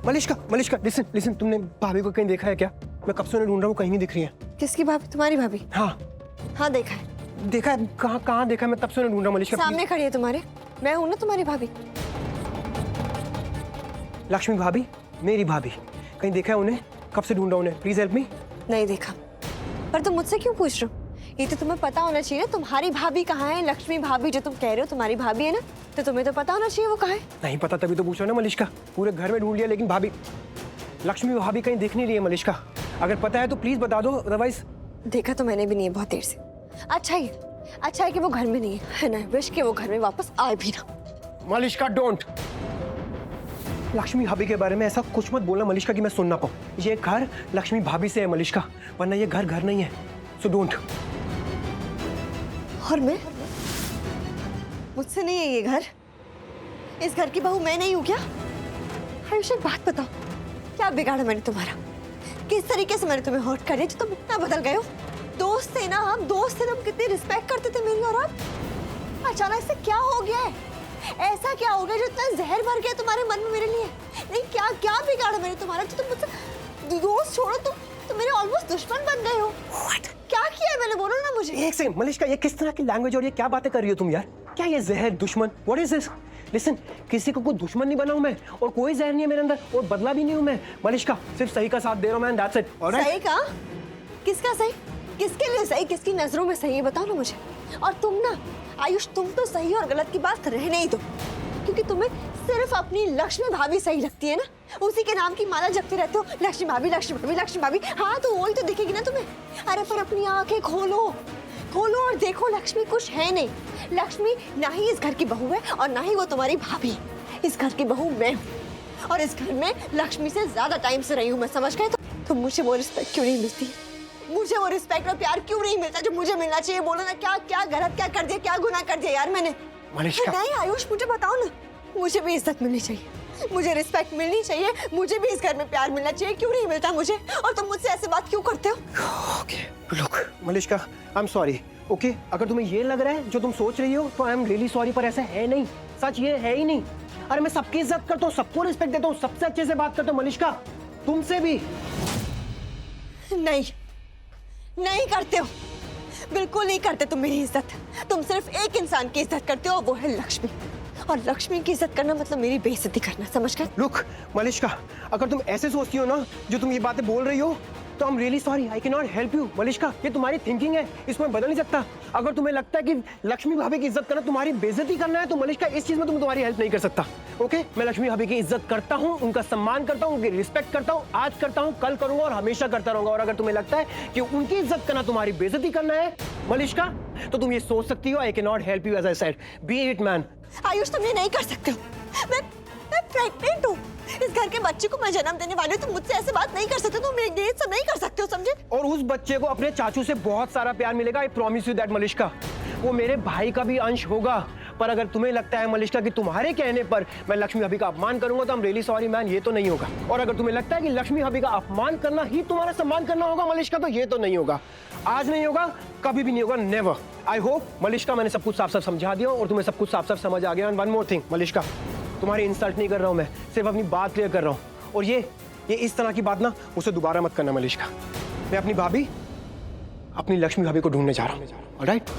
Malishka, Malishka, listen listen, तुमने भाभी को कहीं देखा है क्या? मैं कब से उन्हें ढूंढ रहा हूँ, कहीं नहीं दिख रही है। किसकी भाभी? तुम्हारी भाभी? हाँ हाँ देखा है। देखा है? कहाँ कहाँ देखा है? मैं तब से उन्हें ढूंढ रहा हूँ मलिष्का। सामने खड़ी है तुम्हारे, मैं हूं ना तुम्हारी भाभी। लक्ष्मी भाभी, मेरी भाभी, कहीं देखा है उन्हें? कब से ढूंढ रहा हूँ उन्हें, प्लीज हेल्प मी। नहीं देखा। पर तुम मुझसे क्यों पूछ रहे हो? ये तो तुम्हें पता होना चाहिए ना, तुम्हारी भाभी कहाँ है। लक्ष्मी भाभी जो तुम कह रहे हो तुम्हारी भाभी है ना, तो तुम्हें तो पता होना चाहिए वो कहाँ है। नहीं पता तभी तो पूछ रहा हूँ ना मलिष्का। पूरे घर में ढूंढ लिया लेकिन भाभी, लक्ष्मी भाभी कहीं दिख नहीं रही है मलिष्का। अगर पता है तो प्लीज बता दो, अदरवाइज। देखा तो मैंने भी नहीं है बहुत देर से। अच्छा है कि वो घर में नहीं है ना। विश कि वो घर में वापस आए भी ना। मलिष्का डोंट। लक्ष्मी भाभी के बारे में ऐसा कुछ मत बोलना मलिष्का कि मैं सुन ना पाऊं। ये घर लक्ष्मी भाभी से है मलिष्का, वरना ये घर नहीं है। So don't. और मैं? मुझसे नहीं है ये घर। इस घर की बहू मैं नहीं हूँ क्या? आयुष एक बात बताओ, क्या बिगाड़ा मैंने तुम्हारा? किस तरीके से मैंने तुम्हें हर्ट कर दिया जो तुम इतना बदल गए हो? दोस्त थे ना हम, दोस्त थे, तुम कितनी रिस्पेक्ट करते थे मेरी, और अब अचानक से क्या हो गया है? ऐसा क्या हो गया जो इतना जहर भर गया तुम्हारे मन में मेरे लिए? नहीं, क्या क्या बिगाड़ा मैंने तुम्हारा जो तुम मुझसे दोस्त छोड़ो, तुम मेरे ऑलमोस्ट दुश्मन बन गए हो। क्या किया है मैंने, बोलो ना मुझे। एक सेकंड मलिष्का, ये किस तरह की लैंग्वेज और ये क्या बातें कर रही हो तुम यार? क्या ये जहर, दुश्मन, व्हाट इज दिस? लिसन, किसी को कोई दुश्मन नहीं बना हूं मैं, और कोई जहर नहीं है मेरे अंदर, और बदला भी नहीं हूं मैं मलिष्का। सिर्फ सही का साथ दे रहा हूं मैं, दैट्स इट। ऑलराइट? सही का? किसका सही? किसके लिए सही? किसकी नजरों में सही है, बताओ ना मुझे। और तुम ना आयुष, तुम तो सही और गलत की बात रहने ही दो, क्योंकि तुम्हें सिर्फ अपनी लक्ष्मी भाभी सही लगती है ना। उसी के नाम की माला जपते रहते हो, लक्ष्मी भाभी लक्ष्मी भाभी लक्ष्मी भाभी। हाँ तो वही तो दिखेगी ना तुम्हें। अरे पर अपनी आंखें खोलो और देखो, लक्ष्मी कुछ है नहीं। लक्ष्मी ना ही इस घर की बहू है और ना ही वो तुम्हारी भाभी। इस घर की बहू मैं हूँ, और इस घर में लक्ष्मी से ज्यादा टाइम से रही हूँ मैं, समझ गए? तो मुझे वो रिस्पेक्ट क्यों नहीं मिलती? मुझे वो रिस्पेक्ट और प्यार क्यों नहीं मिलता जो मुझे मिलना चाहिए? बोलो ना, क्या क्या गलत क्या कर दिया, क्या गुनाह कर दिया यार मैंने? मलिष्का, नहीं आयुष, मुझे बताओ ना। मुझे भी इज्जत मिलनी चाहिए, मुझे रिस्पेक्ट मिलनी चाहिए, मुझे भी इस घर में प्यार मिलना चाहिए। क्यों नहीं मिलता मुझे? और तुम मुझसे ऐसे बात क्यों करते हो? Okay look Malishka, I am sorry. Okay, अगर तुम्हें ये लग रहा है जो तुम सोच रही हो तो आई एम रियली सॉरी, पर ऐसा है नहीं। सच ये है ही नहीं। अरे मैं सबकी इज्जत करता हूँ, सबको रिस्पेक्ट देता हूँ, सबसे अच्छे से बात करता हूँ मलिष्का, तुमसे भी। नहीं करते हो, बिल्कुल नहीं करते तुम मेरी इज्जत। तुम सिर्फ एक इंसान की इज्जत करते हो, वो है लक्ष्मी। और लक्ष्मी की इज्जत करना मतलब मेरी बेइज्जती करना, समझ गए? लुक मलिष्का, अगर तुम ऐसे सोचती हो ना जो तुम ये बातें बोल रही हो, तो I am really sorry, I can not help you Malishka. ये तुम्हारी थिंकिंग है, इसको मैं बदल नहीं सकता। अगर तुम्हें लगता है कि लक्ष्मी भाभी की इज्जत करना तुम्हारी बेइज्जती करना है, तो मलिष्का इस चीज में तुम्हारी हेल्प नहीं कर सकता। ओके, मैं लक्ष्मी भाभी की इज्जत करता हूँ, उनका सम्मान करता हूँ, उनकी रिस्पेक्ट करता हूँ, आज करता हूँ, कल करूंगा और हमेशा करता रहूंगा। और अगर तुम्हें लगता है कि उनकी इज्जत करना तुम्हारी बेइज्जती करना है मलिष्का, तो तुम ये सोच सकती हो, I can not help you as I said, be it man. Ayush, तुम ये नहीं कर सकते हो। मैं प्रेग्नेंट हूँ, इस घर के बच्चे को मैं जन्म देने वाली हूँ। तुम मुझसे ऐसे बात नहीं कर सकते, तुम ये सब नहीं कर सकते हो, समझे? और उस बच्चे को अपने चाचू से बहुत सारा प्यार मिलेगा, I promise you that Malishka. वो मेरे भाई का भी अंश होगा। पर अगर तुम्हें लगता है मलिष्का कि तुम्हारे कहने पर मैं लक्ष्मी भाभी का अपमान करूंगा, तो I am really sorry man, ये तो नहीं होगा। और अगर तुम्हें लगता है कि लक्ष्मी भाभी का अपमान करना ही तुम्हारा सम्मान करना होगा मलिष्का, तो ये तो नहीं होगा। आज नहीं होगा, कभी भी नहीं होगा, नेवर। आई होप मलिष्का मैंने सब कुछ साफ साफ समझा दिया और तुम्हें सब कुछ साफ साफ समझ आ गया। And one more thing Malishka, तुम्हारी इंसल्ट नहीं कर रहा हूं मैं, सिर्फ अपनी बात क्लियर कर रहा हूं। और ये इस तरह की बात ना मुझसे दोबारा मत करना मलिष्का। मैं अपनी भाभी, अपनी लक्ष्मी भाभी को ढूंढने जा रहा हूं, ऑलराइट?